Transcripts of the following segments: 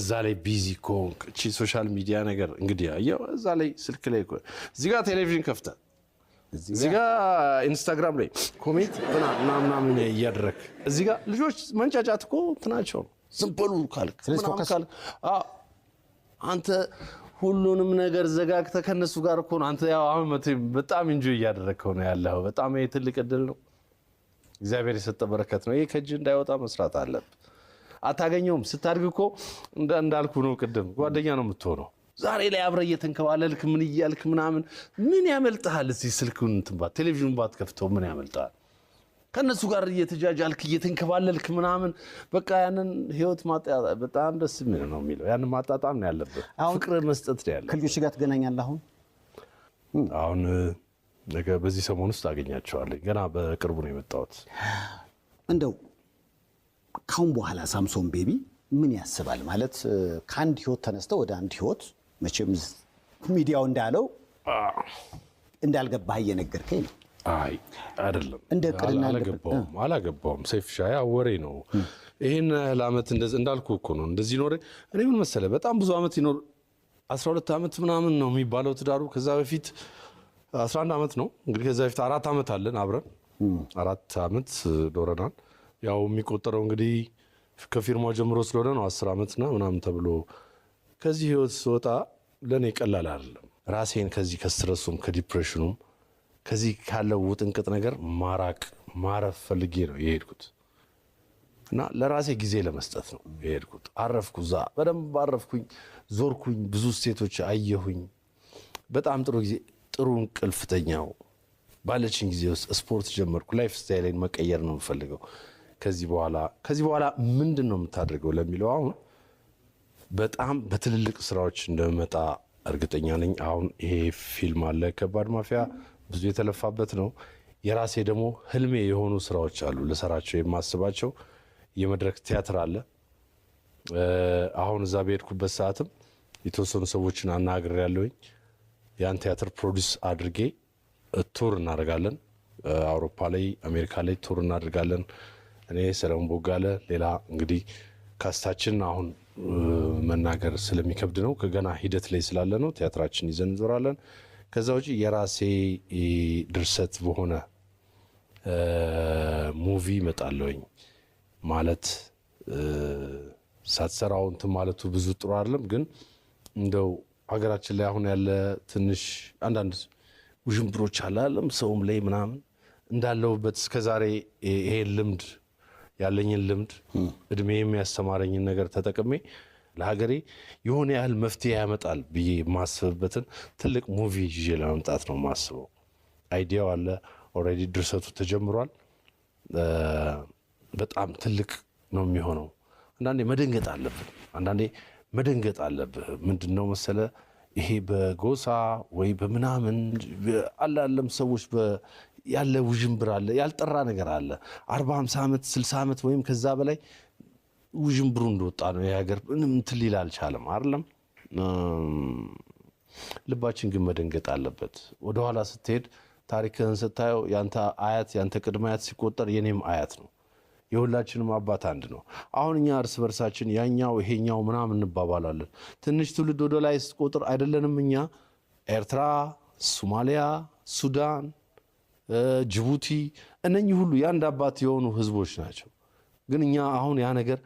እዛ ላይ ቢዚ ኮንክ እቺ ሶሻል ሚዲያ ነገር እንግዲህ ያው እዛ ላይ ስልክ ላይ እዚህ ጋር ቴሌቪዥን ከፍተ እዚህ ጋር ኢንስታግራም ላይ ኮሜንት ምናምን እያደረክ እዚህ ጋር ልጆች መንጫጫት እኮ እንትናቸው ነው ዝም በሉ ካልክ አንተ ሁሉንም ነገር ዘጋግተህ ከነሱ ጋር እኮ አንተ ያው አሁን በጣም ኢንጆይ እያደረከው ነው ያለው በጣም ትልቅ እድል ነው እግዚአብሔር የሰጠ በረከት ነው ይሄ ከእጅ እንዳይወጣ መስራት አለብህ አታገኘውም ስታድግ እኮ እንዳልኩ ነው ቅድም ጓደኛ ነው የምትሆነው ዛሬ ላይ አብረ እየተንከባለልክ ምን ይያልክ ምናምን ምን ያመልጣል እዚህ ስልኩን እንትባ ቴሌቪዥኑን ባትከፍተው ምን ያመልጣል ከነሱ ጋር እየተጃጃልክ እየተንከባለልክ ምናምን በቃ ያንን ህይወት ማጣያ በጣም ደስ የሚል ነው የሚለው ያንን ማጣጣም ነው ያለበት ፍቅር መስጠት ነው ያለው ከልጆች ጋር ትገናኛለህ አሁን ነገ በዚህ ሰሞን ውስጥ አገኛቸዋለሁ ገና በቅርቡ ነው የመጣሁት እንደው ካሁን በኋላ ሳምሶን ቤቢ ምን ያስባል ማለት ከአንድ ህይወት ተነስተው ወደ አንድ ህይወት መቼም ሚዲያው እንዳለው እንዳልገባህ እየነገርከኝ ነው አይ አይደለም እንደ ቅድና አላገባውም ሰይፍ ሻይ አወሬ ነው ይሄን ለአመት እንዳልኩ እኮ ነው እንደዚህ ኖር እኔ ምን መሰለ በጣም ብዙ አመት ይኖር 12 አመት ምናምን ነው የሚባለው ትዳሩ ከዛ በፊት 11 አመት ነው እንግዲህ ከዛ በፊት 4 አመት አለን አብረን 4 አመት ዶረናል ያው የሚቆጠረው እንግዲህ ከፊርማው ጀምሮ ስለሆነ ነው 10 አመትና ምናምን ተብሎ ከዚህ ህይወት ወጣ ለኔ ቀላል አይደለም ራሴን ከዚህ ከስትረሱም ከዲፕሬሽኑም ከዚህ ካለው ውጥንቅጥ ነገር ማረፍ ፈልጌ ነው የሄድኩት እና ለራሴ ጊዜ ለመስጠት ነው የሄድኩት አረፍኩዛ በደንብ አረፍኩኝ ዞርኩኝ ብዙ ስቴቶች አየሁኝ በጣም ጥሩ ጊዜ ጥሩ እንቅልፍተኛው ባለችኝ ጊዜ ውስጥ ስፖርት ጀመርኩ ላይፍ ስታይሌን መቀየር ነው የምፈልገው ከዚህ በኋላ ምንድነው የምታደርገው ለሚለው አሁን በጣም በትልልቅ ስራዎች እንደመጣ እርግጠኛ ነኝ አሁን ይሄ ፊልም አለ ከባድ ማፊያ ብዙ የተለፋበት ነው የራሴ ደግሞ ህልሜ የሆኑ ስራዎች አሉ ለሰራቸው የማስባቸው የመድረክ ቲያትር አለ አሁን እዛ በሄድኩበት ሰዓትም የተወሰኑ ሰዎችን አናግሬያለሁኝ ያን ቲያትር ፕሮዲዩስ አድርጌ ቱር እናደርጋለን አውሮፓ ላይ አሜሪካ ላይ ቱር እናደርጋለን እኔ ሰለሞን ቦጋለ ሌላ እንግዲህ ካስታችን አሁን መናገር ስለሚከብድ ነው ከገና ሂደት ላይ ስላለ ነው ቲያትራችን ይዘን እንዞራለን ከዛ ውጪ የራሴ ድርሰት በሆነ ሙቪ መጣለውኝ ማለት ሳትሰራው እንትን ማለቱ ብዙ ጥሩ አይደለም ግን እንደው ሀገራችን ላይ አሁን ያለ ትንሽ አንዳንድ ውዥንብሮች አላለም ሰውም ላይ ምናምን እንዳለውበት እስከዛሬ ይሄ ልምድ ያለኝን ልምድ እድሜም ያስተማረኝን ነገር ተጠቅሜ ለሀገሬ የሆነ ያህል መፍትሄ ያመጣል ብዬ ማስበበትን ትልቅ ሙቪ ይዤ ለመምጣት ነው ማስበው አይዲያው አለ ኦሬዲ ድርሰቱ ተጀምሯል በጣም ትልቅ ነው የሚሆነው አንዳንዴ መደንገጥ አለብህ ምንድነው መሰለ ይሄ በጎሳ ወይ በምናምን አላለም ሰዎች ያለ ውዥንብር አለ ያልጠራ ነገር አለ 40 50 አመት 60 አመት ወይም ከዛ በላይ ውዥንብሩ እንደወጣ ነው የሀገር ምንም ትሊል አልቻለም አይደለም ልባችን ግን መደንገጥ አለበት ወደ ኋላ ስትሄድ ታሪክን ስታየው ያንተ አያት ያንተ ቅድመ አያት ሲቆጠር የኔም አያት ነው የሁላችንም አባት አንድ ነው አሁን እኛ እርስ በርሳችን ያኛው ይሄኛው ምናምን እንባባላለን ትንሽ ትውልድ ወደ ላይ ስትቆጥር አይደለንም እኛ ኤርትራ ሶማሊያ ሱዳን ጅቡቲ እነኚህ ሁሉ ያንድ አባት የሆኑ ህዝቦች ናቸው ግን እኛ አሁን ያ ነገር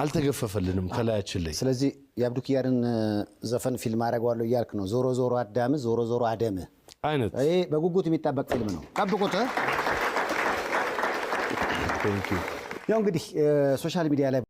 አልተገፈፈልንም ከላያችን ላይ ስለዚህ የአብዱኪያርን ዘፈን ፊልም አረጋዋለሁ ይያልክ ነው ዞሮ ዞሮ አዳም ዞሮ ዞሮ አደም አይነት ይሄ በጉጉት የሚጣበቅ ፊልም ነው ጠብቁት ቴንክ ዩ ያው እንግዲህ ሶሻል ሚዲያ ላይ